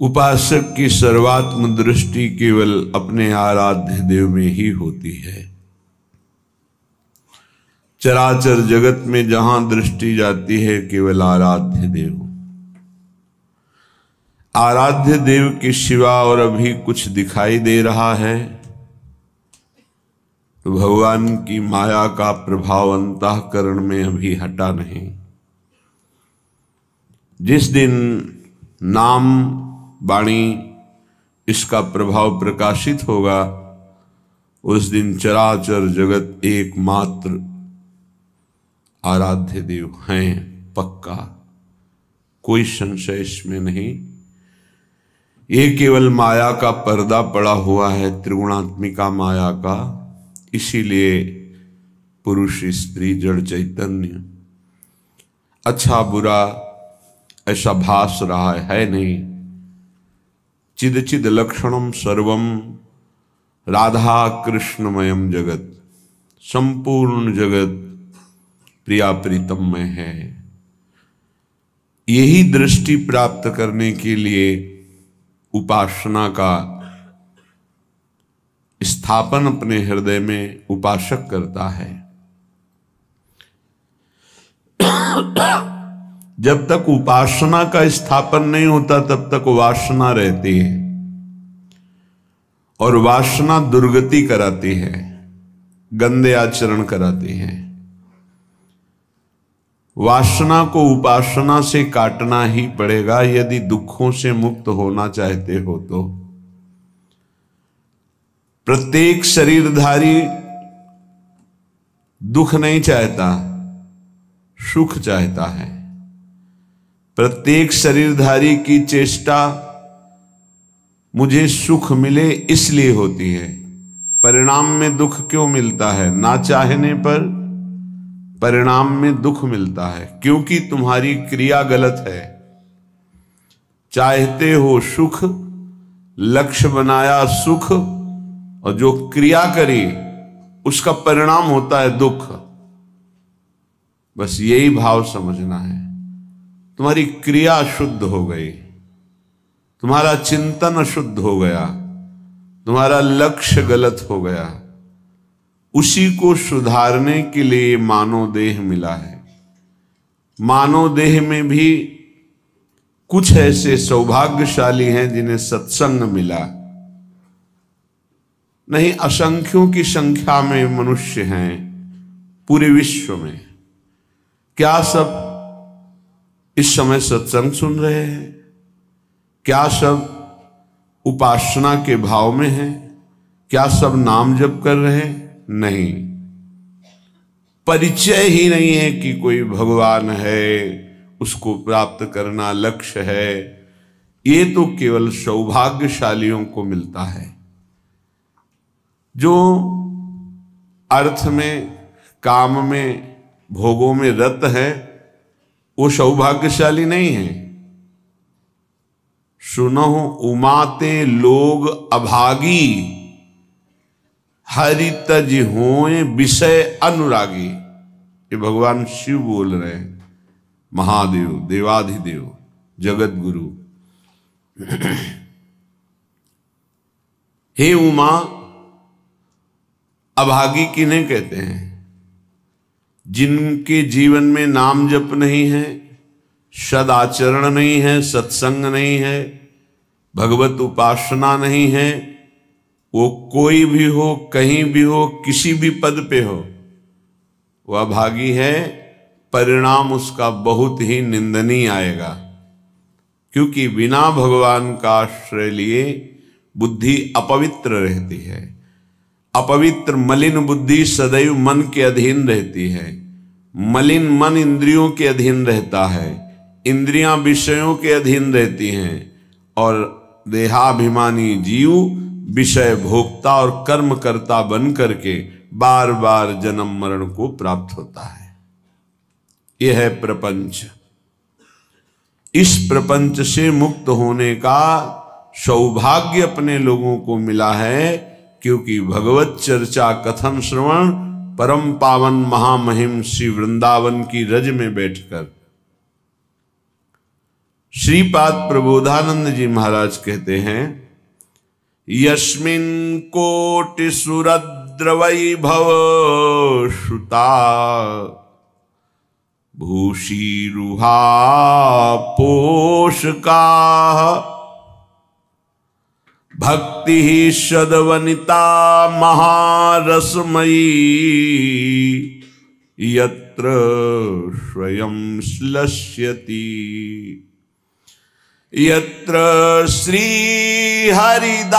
उपासक की सर्वात्म दृष्टि केवल अपने आराध्य देव में ही होती है। चराचर जगत में जहां दृष्टि जाती है केवल आराध्य देव, आराध्य देव के सिवा और अभी कुछ दिखाई दे रहा है तो भगवान की माया का प्रभाव अंतःकरण में अभी हटा नहीं। जिस दिन नाम वाणी इसका प्रभाव प्रकाशित होगा उस दिन चराचर जगत एकमात्र आराध्य देव हैं, पक्का, कोई संशय इसमें नहीं। ये केवल माया का पर्दा पड़ा हुआ है, त्रिगुणात्मिका माया का, इसीलिए पुरुष स्त्री जड़ चैतन्य अच्छा बुरा ऐसा भास रहा है नहीं। चिद चिद लक्षणम सर्वम राधा कृष्णमयम जगत, संपूर्ण जगत प्रिया प्रीतम में है। यही दृष्टि प्राप्त करने के लिए उपासना का स्थापन अपने हृदय में उपासक करता है। जब तक उपासना का स्थापन नहीं होता तब तक वासना रहती है और वासना दुर्गति कराती है, गंदे आचरण कराती है। वासना को उपासना से काटना ही पड़ेगा यदि दुखों से मुक्त होना चाहते हो तो। प्रत्येक शरीरधारी दुख नहीं चाहता, सुख चाहता है। प्रत्येक शरीरधारी की चेष्टा मुझे सुख मिले इसलिए होती है। परिणाम में दुख क्यों मिलता है? ना चाहने पर परिणाम में दुख मिलता है, क्योंकि तुम्हारी क्रिया गलत है। चाहते हो सुख, लक्ष्य बनाया सुख, और जो क्रिया करी उसका परिणाम होता है दुख। बस यही भाव समझना है। तुम्हारी क्रिया शुद्ध हो गई, तुम्हारा चिंतन शुद्ध हो गया, तुम्हारा लक्ष्य गलत हो गया, उसी को सुधारने के लिए मानव देह मिला है। मानव देह में भी कुछ ऐसे सौभाग्यशाली हैं जिन्हें सत्संग मिला। नहीं, असंख्यों की संख्या में मनुष्य हैं पूरे विश्व में। क्या सब इस समय सत्संग सुन रहे हैं? क्या सब उपासना के भाव में हैं? क्या सब नाम जप कर रहे हैं? नहीं, परिचय ही नहीं है कि कोई भगवान है, उसको प्राप्त करना लक्ष्य है। ये तो केवल सौभाग्यशालियों को मिलता है। जो अर्थ में, काम में, भोगों में रत है वो सौभाग्यशाली नहीं है। सुनो उमाते लोग अभागी, हरि तज होए विषय अनुरागी। ये भगवान शिव बोल रहे हैं, महादेव, देवाधिदेव, जगत गुरु। हे उमा, अभागी किन्हें कहते हैं? जिनके जीवन में नाम जप नहीं है, सदाचरण नहीं है, सत्संग नहीं है, भगवत उपासना नहीं है। वो कोई भी हो, कहीं भी हो, किसी भी पद पे हो, वह अभागी है। परिणाम उसका बहुत ही निंदनीय आएगा, क्योंकि बिना भगवान का आश्रय लिए बुद्धि अपवित्र रहती है। अपवित्र मलिन बुद्धि सदैव मन के अधीन रहती है। मलिन मन इंद्रियों के अधीन रहता है, इंद्रियां विषयों के अधीन रहती हैं, और देहाभिमानी जीव विषय भोक्ता और कर्म करता बन करके बार बार जन्म मरण को प्राप्त होता है। यह है प्रपंच। इस प्रपंच से मुक्त होने का सौभाग्य अपने लोगों को मिला है, क्योंकि भगवत चर्चा कथन श्रवण परम पावन महामहिम श्री वृंदावन की रज में बैठकर श्रीपाद प्रबोधानंद जी महाराज कहते हैं, यस्मिन् कोटि सुरद्र वैभव श्रुता भूषीरुहा पोषका भक्ति सदवनिता महारसमयी यत्र स्वयं श्लष्यति यत्र श्री हरिदास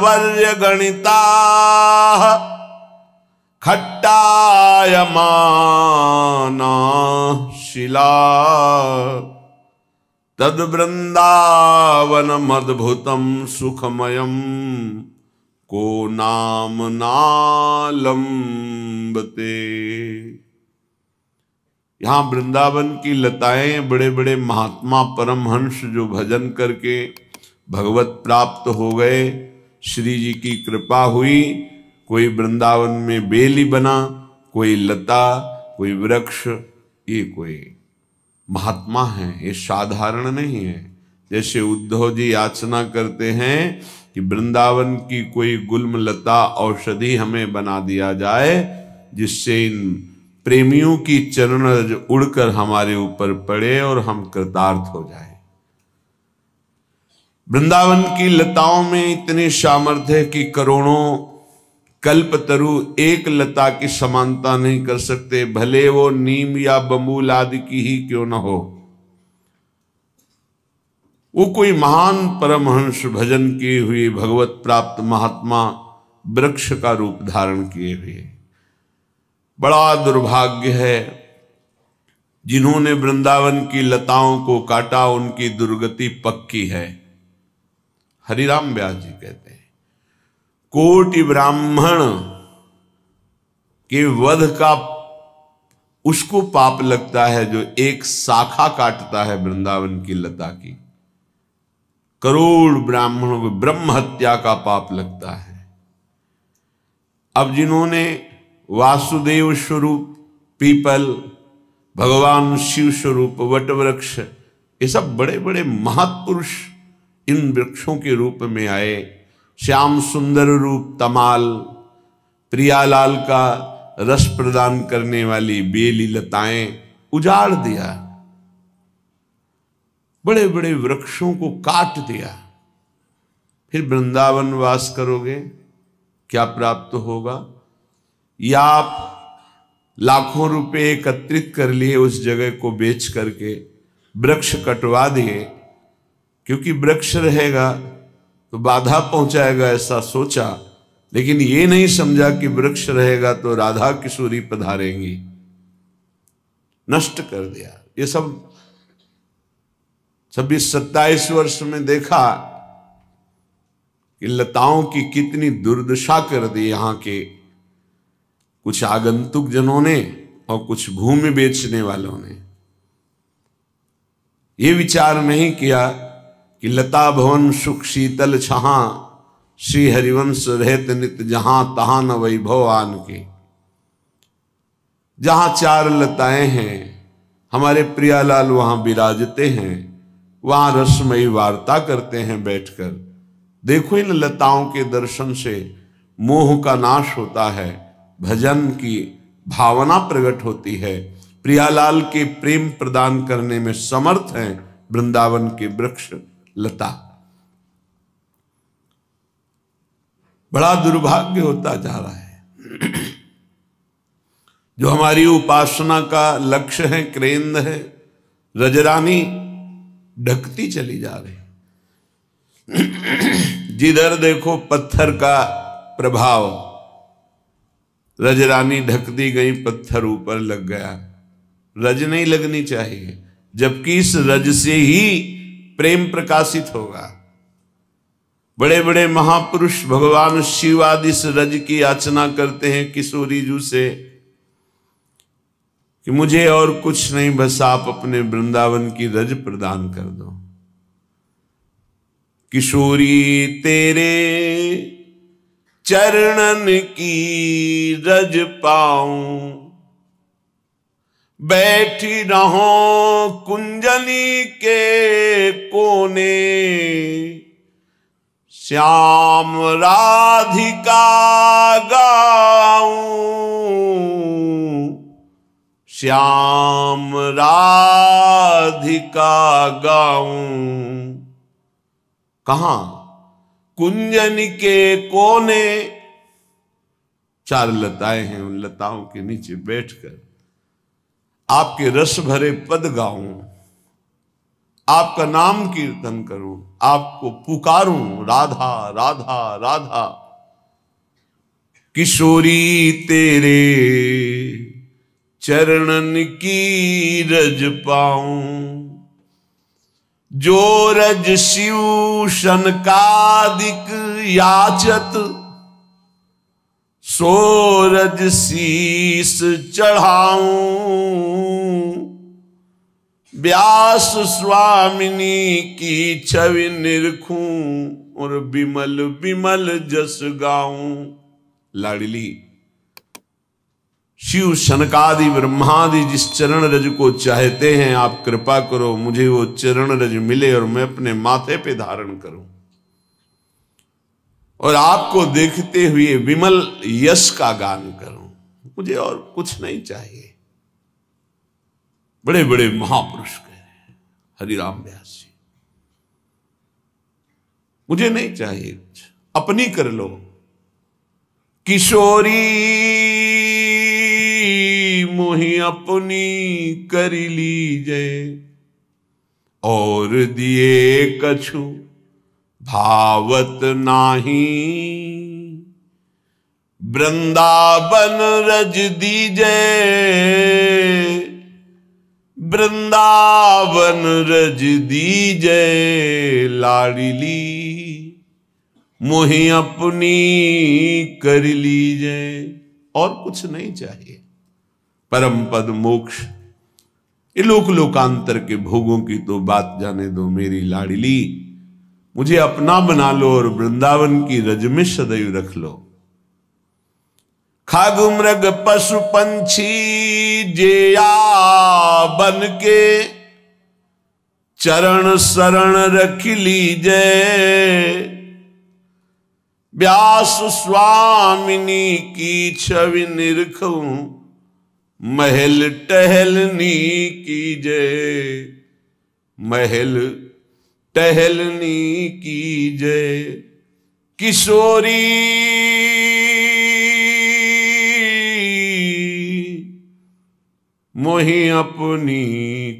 वर्य गणिता खट्टायमाना शिला तद वृंदावनमद्भुतं सुखमयं को नाम नालंबते। यहां वृंदावन की लताएं बड़े बड़े महात्मा परमहंस जो भजन करके भगवत प्राप्त हो गए, श्री जी की कृपा हुई। कोई वृंदावन में बेली बना, कोई लता, कोई वृक्ष, ये कोई महात्मा है, ये साधारण नहीं है। जैसे उद्धव जी याचना करते हैं कि वृंदावन की कोई गुल्म लता औषधि हमें बना दिया जाए, जिससे इन प्रेमियों की चरण रज उड़कर हमारे ऊपर पड़े और हम कृतार्थ हो जाए। वृंदावन की लताओं में इतनी सामर्थ्य है कि करोड़ों कल्पतरु एक लता की समानता नहीं कर सकते, भले वो नीम या बबूल आदि की ही क्यों न हो। वो कोई महान परमहंस भजन किए हुए भगवत प्राप्त महात्मा वृक्ष का रूप धारण किए हुए। बड़ा दुर्भाग्य है जिन्होंने वृंदावन की लताओं को काटा, उनकी दुर्गति पक्की है। हरिराम व्यास जी कहते हैं, कोटि ब्राह्मण के वध का उसको पाप लगता है जो एक शाखा काटता है वृंदावन की लता की। करोड़ ब्राह्मणों को ब्रह्म हत्या का पाप लगता है। अब जिन्होंने वासुदेव स्वरूप पीपल, भगवान शिव स्वरूप वटवृक्ष, ये सब बड़े बड़े महत्पुरुष इन वृक्षों के रूप में आए। श्याम सुंदर रूप तमाल, प्रियालाल का रस प्रदान करने वाली बेली लताएं उजाड़ दिया, बड़े बड़े वृक्षों को काट दिया। फिर वृंदावन वास करोगे, क्या प्राप्त होगा? या आप लाखों रुपए एकत्रित कर लिए, उस जगह को बेच करके वृक्ष कटवा दिए, क्योंकि वृक्ष रहेगा तो बाधा पहुंचाएगा, ऐसा सोचा। लेकिन ये नहीं समझा कि वृक्ष रहेगा तो राधा किशोरी पधारेंगी, नष्ट कर दिया। ये सब 26-27 वर्ष में देखा कि लताओं की कितनी दुर्दशा कर दी यहाँ के कुछ आगंतुक जनों ने और कुछ भूमि बेचने वालों ने। ये विचार नहीं किया कि लता भवन सुख शीतल छहां, श्री हरिवंश रहत नित जहां, तहां न वैभव आन के। जहां 4 लताएं हैं, हमारे प्रियालाल वहां विराजते हैं, वहां रसमयी वार्ता करते हैं बैठकर। देखो, इन लताओं के दर्शन से मोह का नाश होता है, भजन की भावना प्रकट होती है। प्रियालाल के प्रेम प्रदान करने में समर्थ हैं वृंदावन के वृक्ष लता। बड़ा दुर्भाग्य होता जा रहा है। जो हमारी उपासना का लक्ष्य है, केंद्र है, रजरानी ढकती चली जा रही। जिधर देखो पत्थर का प्रभाव, रजरानी ढकती गई, पत्थर ऊपर लग गया। रज नहीं लगनी चाहिए, जबकि इस रज से ही प्रेम प्रकाशित होगा। बड़े बड़े महापुरुष भगवान शिव आदि इस रज की याचना करते हैं किशोरी जू से कि मुझे और कुछ नहीं, बस आप अपने वृंदावन की रज प्रदान कर दो। किशोरी तेरे चरणन की रज पाऊं, बैठी रहो कुंजनी के कोने, श्याम राधिका गाऊं, श्याम राधिका गाऊं। कहां? कुंजन के कोने। चार लताएं हैं, उन लताओं के नीचे बैठकर आपके रस भरे पद गाऊं, आपका नाम कीर्तन करूं, आपको पुकारूं, राधा राधा राधा। किशोरी तेरे चरणन की रज पाऊं, जो रज शिव शनकादिक याचत, सो रज शीस चढ़ाऊं। व्यास स्वामिनी की छवि निरखूं और बिमल बिमल जस गाऊं। लाडली, शिव शनकादि ब्रह्मादि जिस चरण रज को चाहते हैं, आप कृपा करो मुझे वो चरण रज मिले और मैं अपने माथे पे धारण करूं और आपको देखते हुए विमल यश का गान करूं। मुझे और कुछ नहीं चाहिए। बड़े बड़े महापुरुष कह रहे हैं, हरिराम व्यास जी, मुझे नहीं चाहिए कुछ, अपनी कर लो। किशोरी मोहि अपनी कर लीजे, और दिए कछु भावत नाही। वृंदावन रज दीजे, वृंदावन रज दीजे। लाडली मोहि अपनी कर लीजे, और कुछ नहीं चाहिए। परम पद मोक्ष, इलोक लोकांतर के भोगों की तो बात जाने दो मेरी लाडली। मुझे अपना बना लो और वृंदावन की रज में सदैव रख लो। खाग मृग पशु पंछी जेया बन के, चरण शरण रख लीजे। व्यास स्वामिनी की छवि निरखूं, महल टहलनी कीजे, महल टहलनी कीजे। किशोरी मोहि अपनी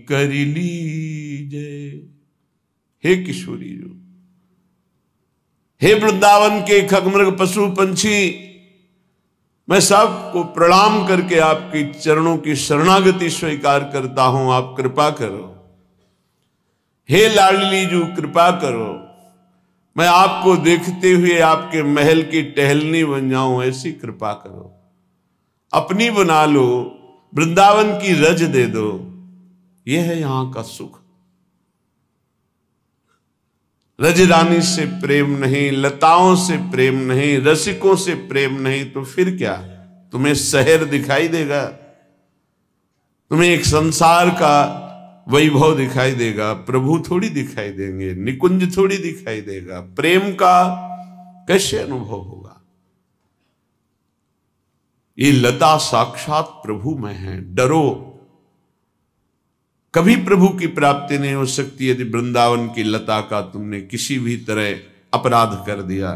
कर लीजे। हे किशोरी जो, हे वृंदावन के खगमृग पशु पंछी, मैं सबको प्रणाम करके आपके चरणों की शरणागति स्वीकार करता हूं। आप कृपा करो। हे लाडली जो, कृपा करो, मैं आपको देखते हुए आपके महल की टहलनी बन जाऊं, ऐसी कृपा करो। अपनी बना लो, वृंदावन की रज दे दो। यह है यहां का सुख। रज रानी से प्रेम नहीं, लताओं से प्रेम नहीं, रसिकों से प्रेम नहीं, तो फिर क्या? तुम्हें शहर दिखाई देगा, तुम्हें एक संसार का वैभव दिखाई देगा, प्रभु थोड़ी दिखाई देंगे, निकुंज थोड़ी दिखाई देगा। प्रेम का कैसे अनुभव होगा? ये लता साक्षात प्रभु में है। डरो, कभी प्रभु की प्राप्ति नहीं हो सकती यदि वृंदावन की लता का तुमने किसी भी तरह अपराध कर दिया।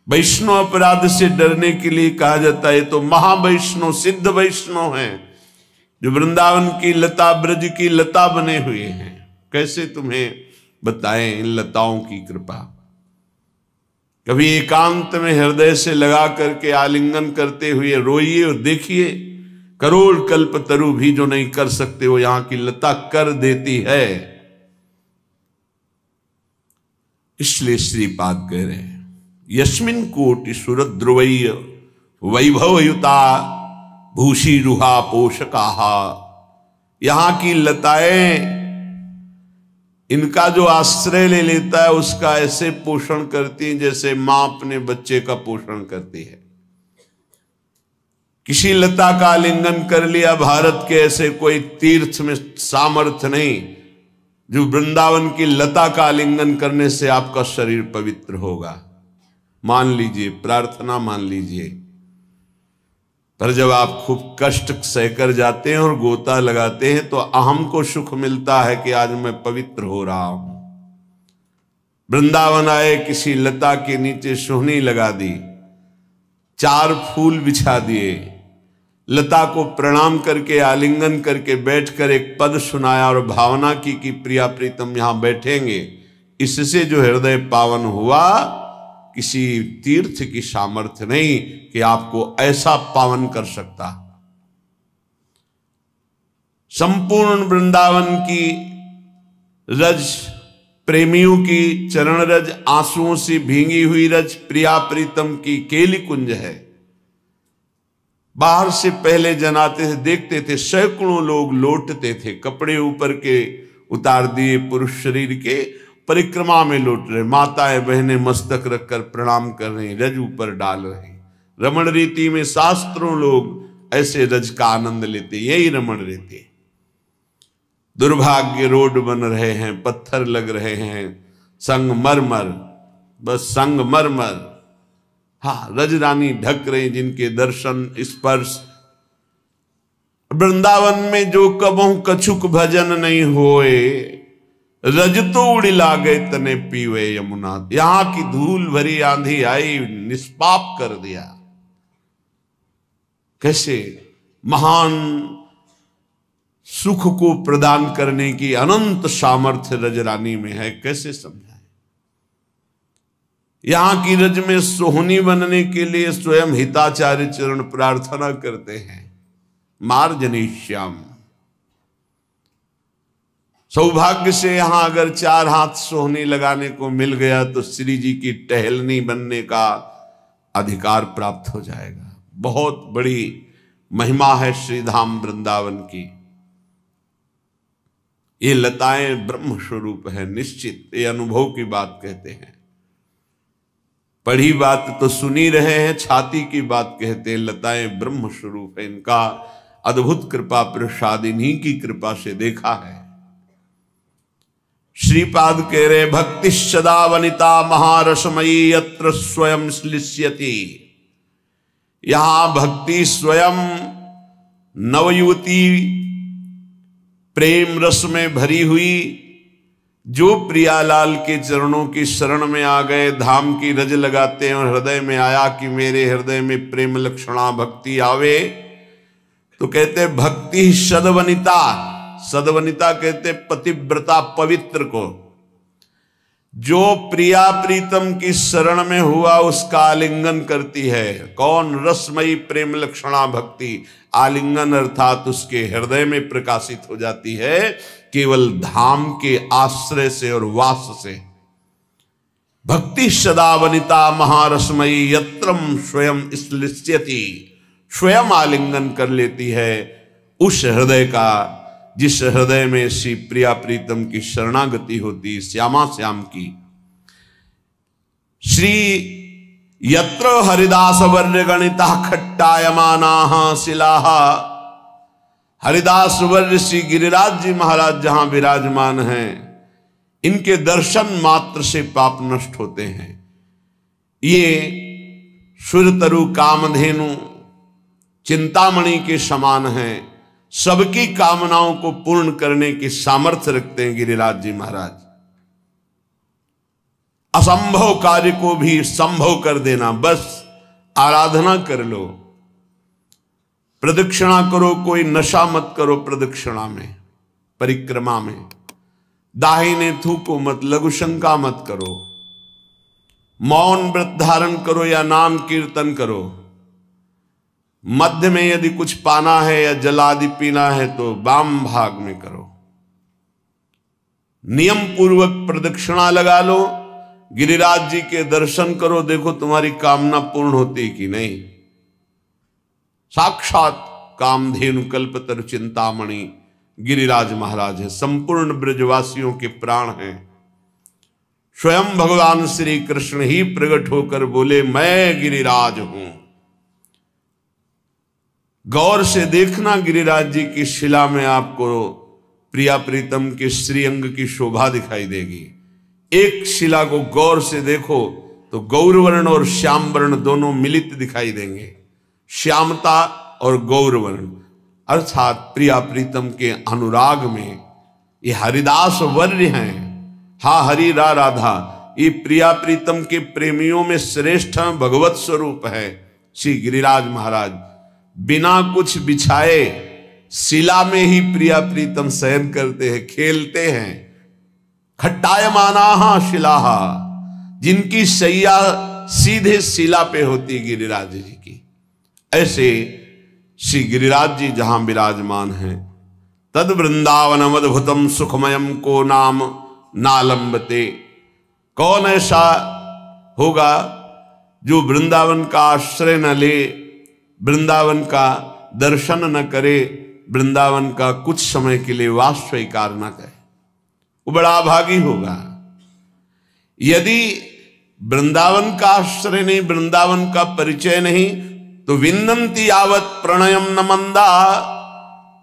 वैष्णव अपराध से डरने के लिए कहा जाता है, तो महावैष्णव सिद्ध वैष्णव हैं जो वृंदावन की लता, ब्रज की लता बने हुए हैं। कैसे तुम्हें बताएं इन लताओं की कृपा। कभी एकांत में हृदय से लगा करके आलिंगन करते हुए रोइए और देखिए, करोड़ कल्प तरु भी जो नहीं कर सकते वो यहां की लता कर देती है। इसलिए श्रीपाद कह रहे हैं, यस्मिन कोटि सुरद्रुवय्य वैभवयुता भूषी रुहा पोषकाहा। यहां की लताएं, इनका जो आश्रय ले लेता है उसका ऐसे पोषण करती है जैसे मां अपने बच्चे का पोषण करती है। किसी लता का आलिंगन कर लिया। भारत के ऐसे कोई तीर्थ में सामर्थ्य नहीं जो वृंदावन की लता का आलिंगन करने से आपका शरीर पवित्र होगा। मान लीजिए, प्रार्थना मान लीजिए, पर जब आप खूब कष्ट सहकर जाते हैं और गोता लगाते हैं तो अहम को सुख मिलता है कि आज मैं पवित्र हो रहा हूं। वृंदावन आए, किसी लता के नीचे सोहनी लगा दी, 4 फूल बिछा दिए, लता को प्रणाम करके आलिंगन करके बैठकर एक पद सुनाया और भावना की कि प्रिया प्रीतम यहां बैठेंगे। इससे जो हृदय पावन हुआ, किसी तीर्थ की सामर्थ्य नहीं कि आपको ऐसा पावन कर सकता। संपूर्ण वृंदावन की रज, प्रेमियों की चरण रज, आंसुओं से भींगी हुई रज प्रिया प्रीतम की केली कुंज है। बाहर से पहले जनाते थे, देखते थे, सैकड़ों लोग लौटते थे, कपड़े ऊपर के उतार दिए पुरुष शरीर के, परिक्रमा में लौट रहे, माताएं बहनें मस्तक रखकर प्रणाम कर रही, रज ऊपर डाल रही। रमण रीति में शास्त्रों लोग ऐसे रज का आनंद लेते, यही रमण रीति। दुर्भाग्य रोड बन रहे हैं, पत्थर लग रहे हैं, संगमरमर, बस संगमरमर। हाँ, रजरानी ढक रही, जिनके दर्शन स्पर्श। वृंदावन में जो कबहू कछुक भजन नहीं होए, रज तो उड़ी लागे तने पीवे यमुना। यहां की धूल भरी आंधी आई, निष्पाप कर दिया। कैसे महान सुख को प्रदान करने की अनंत सामर्थ्य रजरानी में है, कैसे समझाएं। यहां की रज में सोहनी बनने के लिए स्वयं हिताचार्य चरण प्रार्थना करते हैं, मार्जनीश्याम। सौभाग्य से यहां अगर 4 हाथ सोहनी लगाने को मिल गया तो श्री जी की टहलनी बनने का अधिकार प्राप्त हो जाएगा। बहुत बड़ी महिमा है श्रीधाम वृंदावन की। ये लताएं ब्रह्म स्वरूप है, निश्चित, ये अनुभव की बात कहते हैं। पढ़ी बात तो सुनी रहे हैं, छाती की बात कहते हैं। लताएं ब्रह्म स्वरूप है, इनका अद्भुत कृपा प्रसाद इन्हीं की कृपा से देखा है। श्रीपाद कह रहे, भक्ति सदा वनिता महारसमयी यत्र स्वयं श्लिष्यति। यहां भक्ति स्वयं नवयुवती प्रेम रस में भरी हुई, जो प्रियालाल के चरणों की शरण में आ गए, धाम की रज लगाते हैं और हृदय में आया कि मेरे हृदय में प्रेम लक्षणा भक्ति आवे, तो कहते भक्ति सदवनिता। सदवनिता कहते पतिव्रता, पवित्र को। जो प्रिया प्रीतम की शरण में हुआ उसका आलिंगन करती है। कौन? रसमयी प्रेम लक्षणा भक्ति। आलिंगन अर्थात उसके हृदय में प्रकाशित हो जाती है, केवल धाम के आश्रय से और वास से। भक्ति सदा वनिता महारसमयी यत्रम स्वयं श्लिष्यति। स्वयं आलिंगन कर लेती है उस हृदय का जिस हृदय में श्री प्रिया प्रीतम की शरणागति होती, श्यामा श्याम की। श्री यत्र हरिदास वर्य गणिता खट्टायमाना शिलाः। हरिदास वर्य श्री गिरिराज जी महाराज जहां विराजमान हैं, इनके दर्शन मात्र से पाप नष्ट होते हैं। ये सुरतरु कामधेनु चिंतामणि के समान हैं, सबकी कामनाओं को पूर्ण करने की सामर्थ्य रखते हैं गिरिराज जी महाराज। असंभव कार्य को भी संभव कर देना, बस आराधना कर लो, प्रदक्षिणा करो, कोई नशा मत करो प्रदक्षिणा में, परिक्रमा में, दाहिने थूको मत, लघु शंका मत करो, मौन व्रत धारण करो या नाम कीर्तन करो। मध्य में यदि कुछ पाना है या जल आदि पीना है तो वाम भाग में करो। नियम पूर्वक प्रदक्षिणा लगा लो, गिरिराज जी के दर्शन करो, देखो तुम्हारी कामना पूर्ण होती कि नहीं। साक्षात कामधेनु कल्पतरु चिंतामणि गिरिराज महाराज है, संपूर्ण ब्रजवासियों के प्राण हैं। स्वयं भगवान श्री कृष्ण ही प्रकट होकर बोले, मैं गिरिराज हूं। गौर से देखना, गिरिराज जी की शिला में आपको प्रिया प्रीतम के श्रीअंग की शोभा दिखाई देगी। एक शिला को गौर से देखो तो गौरवर्ण और श्याम वर्ण दोनों मिलित दिखाई देंगे। श्यामता और गौरवर्ण अर्थात प्रिया प्रीतम के अनुराग में ये हरिदास वर्य हैं। हा हरि रा राधा, ये प्रिया प्रीतम के प्रेमियों में श्रेष्ठ भगवत स्वरूप है श्री गिरिराज महाराज। बिना कुछ बिछाए शिला में ही प्रिया प्रीतम शयन करते हैं, खेलते हैं। खट्टायमाना शिलाहा, जिनकी शैया सीधे शिला पे होती गिरिराज जी की। ऐसे श्री गिरिराज जी जहां विराजमान हैं, तद वृंदावनम अद्भुतम सुखमयम को नाम नालंबते। कौन ऐसा होगा जो वृंदावन का आश्रय न ले, वृंदावन का दर्शन न करे, वृंदावन का कुछ समय के लिए वास स्वीकार न करे, वो बड़ा अभागी होगा। यदि वृंदावन का आश्रय नहीं, वृंदावन का परिचय नहीं, तो विन्दन्ति यावत् प्रणयम न मंदा,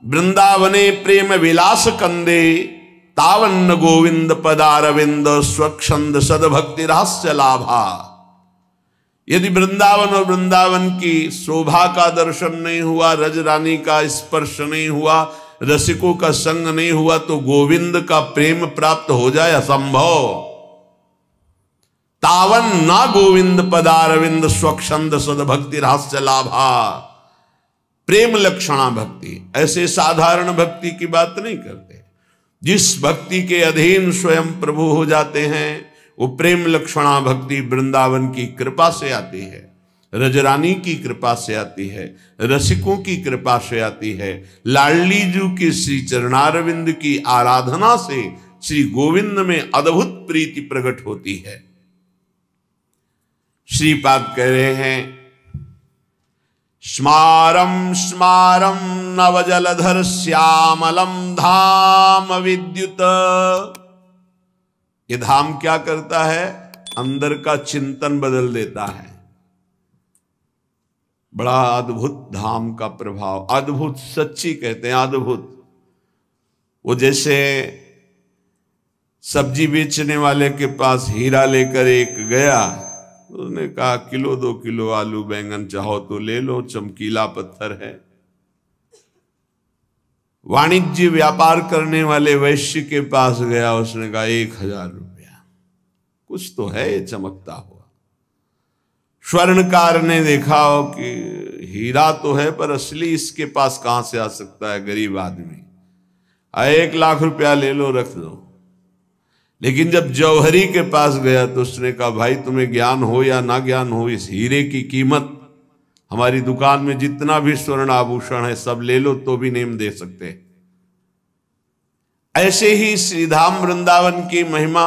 वृंदावने प्रेम विलास कंदे, तावन्न गोविंद पदारविंद स्वच्छंद सदभक्ति रहस्य लाभा। यदि वृंदावन और वृंदावन की शोभा का दर्शन नहीं हुआ, रज रानी का स्पर्श नहीं हुआ, रसिकों का संग नहीं हुआ, तो गोविंद का प्रेम प्राप्त हो जाए असंभव। तावन ना गोविंद पदारविंद स्वच्छंद सदभक्ति रहस्य लाभा। प्रेम लक्षणा भक्ति, ऐसे साधारण भक्ति की बात नहीं करते। जिस भक्ति के अधीन स्वयं प्रभु हो जाते हैं, वो प्रेम लक्षणा भक्ति वृंदावन की कृपा से आती है, रजरानी की कृपा से आती है, रसिकों की कृपा से आती है। लाडली जू के श्री चरणारविंद की आराधना से श्री गोविंद में अद्भुत प्रीति प्रकट होती है। श्रीपाद कह रहे हैं, स्मारम स्मारम नवजलधर श्यामलम धाम विद्युत। ये धाम क्या करता है? अंदर का चिंतन बदल देता है। बड़ा अद्भुत धाम का प्रभाव, अद्भुत, सच्ची कहते हैं अद्भुत। वो जैसे सब्जी बेचने वाले के पास हीरा लेकर एक गया, उसने कहा किलो 2 किलो आलू बैंगन चाहो तो ले लो, चमकीला पत्थर है। वाणिज्य व्यापार करने वाले वैश्य के पास गया, उसने कहा 1000 रुपया, कुछ तो है ये चमकता हुआ। स्वर्णकार ने देखा हो कि हीरा तो है पर असली इसके पास कहां से आ सकता है, गरीब आदमी, 1 लाख रुपया ले लो, रख दो। लेकिन जब जौहरी के पास गया तो उसने कहा भाई तुम्हें ज्ञान हो या ना ज्ञान हो, इस हीरे की कीमत हमारी दुकान में जितना भी स्वर्ण आभूषण है सब ले लो तो भी नहीं दे सकते। ऐसे ही श्रीधाम वृंदावन की महिमा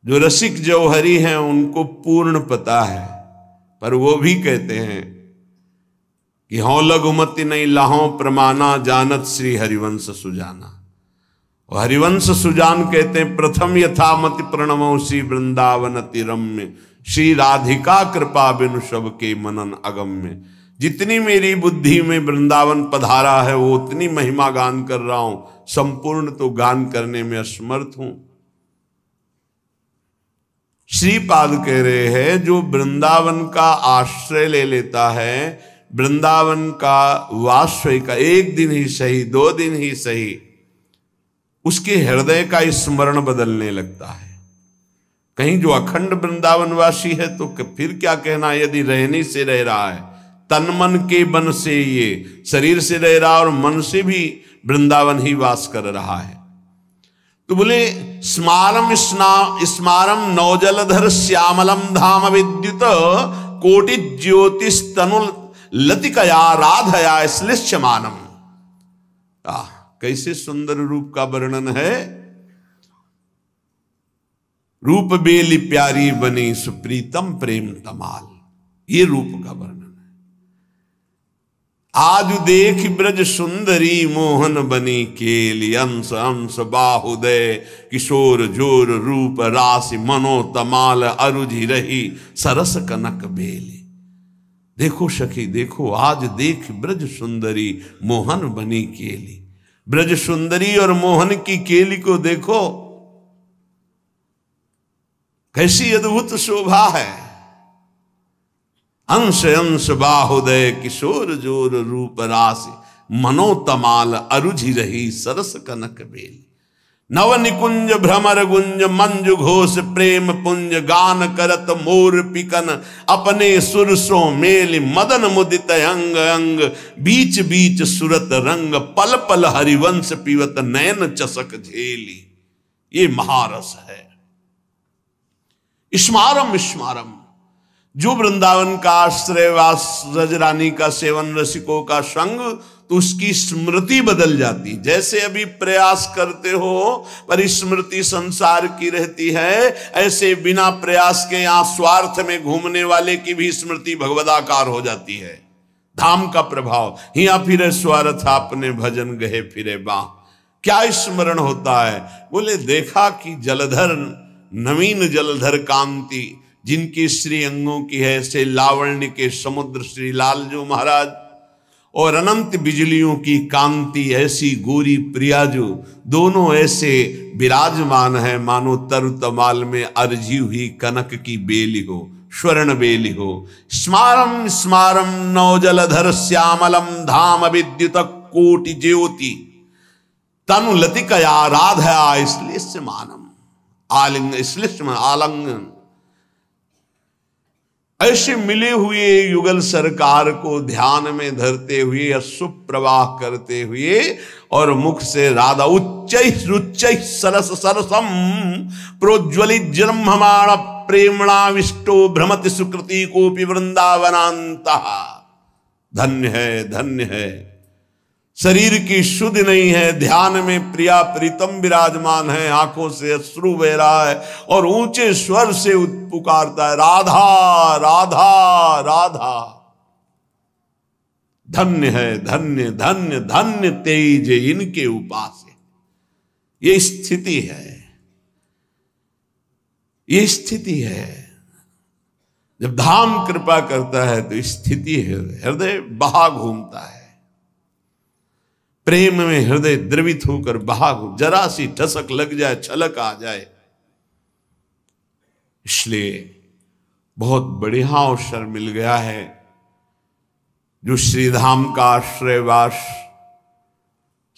जो रसिक जौहरी हैं उनको पूर्ण पता है, पर वो भी कहते हैं कि हों लघुमति नहीं लाहों प्रमाना, जानत श्री हरिवंश सुजाना। और हरिवंश सुजान कहते हैं प्रथम यथामति प्रणमोसी वृंदावन तिरम्य, श्री राधिका कृपा बिनु शब के मनन अगम्य। जितनी मेरी बुद्धि में वृंदावन पधारा है वो उतनी महिमा गान कर रहा हूं, संपूर्ण तो गान करने में असमर्थ हूं। श्रीपाद कह रहे हैं जो वृंदावन का आश्रय ले लेता है, वृंदावन का वाश्रय का, एक दिन ही सही 2 दिन ही सही, उसके हृदय का स्मरण बदलने लगता है। कहीं जो अखंड वृंदावनवासी है तो फिर क्या कहना, यदि रहने से रह रहा है, तन मन के बन से, ये शरीर से रह रहा और मन से भी वृंदावन ही वास कर रहा है। तो बोले स्मारम स्मारम नवजलधर श्यामलम धाम विद्युत, कोटि ज्योतिष तनु लतिकया राधया श्लिष्यमानम। कैसे सुंदर रूप का वर्णन है। रूप बेली प्यारी बनी सुप्रीतम प्रेम तमाल, ये रूप का वर्णन है। आज देख ब्रज सुंदरी मोहन बनी केली, अंश अंश बाहुदय किशोर जोर रूप राशि मनो तमाल, अरुझि रही सरस कनक बेली। देखो सखी देखो, आज देख ब्रज सुंदरी मोहन बनी केली। ब्रज सुंदरी और मोहन की केली को देखो, कैसी अद्भुत शोभा है। अंश अंश बाहुदय किशोर जोर रूप राशि, मनोतमाल अरुझि रही सरस कनक बेली। नव निकुंज भ्रमर गुंज मंजु घोष प्रेम पुंज, गान करत मोर पिकन अपने सुरसों मेल। मदन मुदित अंग अंग बीच बीच सुरत रंग, पल पल हरिवंश पीवत नयन चसक झेली। ये महारस है। स्मारम स्मारम, जो वृंदावन का आश्रयवास, रजरानी का सेवन, रसिकों का संग, तो उसकी स्मृति बदल जाती। जैसे अभी प्रयास करते हो पर स्मृति संसार की रहती है, ऐसे बिना प्रयास के यहां स्वार्थ में घूमने वाले की भी स्मृति भगवदाकार हो जाती है। धाम का प्रभाव। हिया फिरे स्वार्थ आपने भजन गहे फिरे बा। क्या स्मरण होता है? बोले देखा कि जलधर, नवीन जलधर कांति जिनकी श्री अंगों की है, से लावण्य के समुद्र श्री लालजू महाराज, और अनंत बिजलियों की कांति ऐसी गोरी प्रियाजू, दोनों ऐसे विराजमान है मानो तरु तमाल में अर्जी हुई कनक की बेली हो, स्वर्ण बेली हो। स्मारम स्मारम नौ जलधर श्यामलम धाम विद्युत कोटि ज्योति, तनु लतिकया राधा इसलिए स्मानम आलिंग, इसलिए आलंगन। ऐसे मिले हुए युगल सरकार को ध्यान में धरते हुए, अश्रु प्रवाह करते हुए, और मुख से राधा उच्च रुच्च सरस सरसम प्रोज्वलित जन्ममाण प्रेमणाविष्टो भ्रमति सुकृति कोपि वृंदावनांता। धन्य है, धन्य है। शरीर की शुद्ध नहीं है, ध्यान में प्रिया प्रीतम विराजमान है, आंखों से अश्रु बह रहा है और ऊंचे स्वर से पुकारता है राधा राधा राधा। धन्य है, धन्य धन्य धन्य तेज इनके उपास। ये स्थिति है, ये स्थिति है। जब धाम कृपा करता है तो स्थिति है, हृदय बहा घूमता है। प्रेम में हृदय द्रवित होकर बहा, जरा सी ठसक लग जाए, छलक आ जाए। इसलिए बहुत बढ़िया अवसर मिल गया है, जो श्रीधाम का आश्रयवास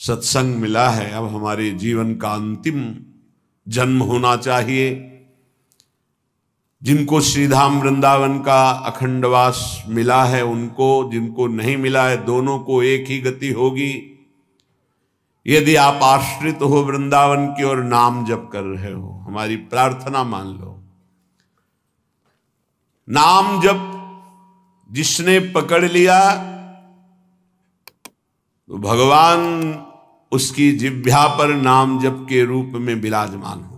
सत्संग मिला है। अब हमारे जीवन का अंतिम जन्म होना चाहिए। जिनको श्रीधाम वृंदावन का अखंडवास मिला है उनको, जिनको नहीं मिला है दोनों को एक ही गति होगी। यदि आप आश्रित हो वृंदावन की ओर, नाम जप कर रहे हो, हमारी प्रार्थना मान लो। नाम जप जिसने पकड़ लिया तो भगवान उसकी जिह्वा पर नाम जप के रूप में विराजमान हो।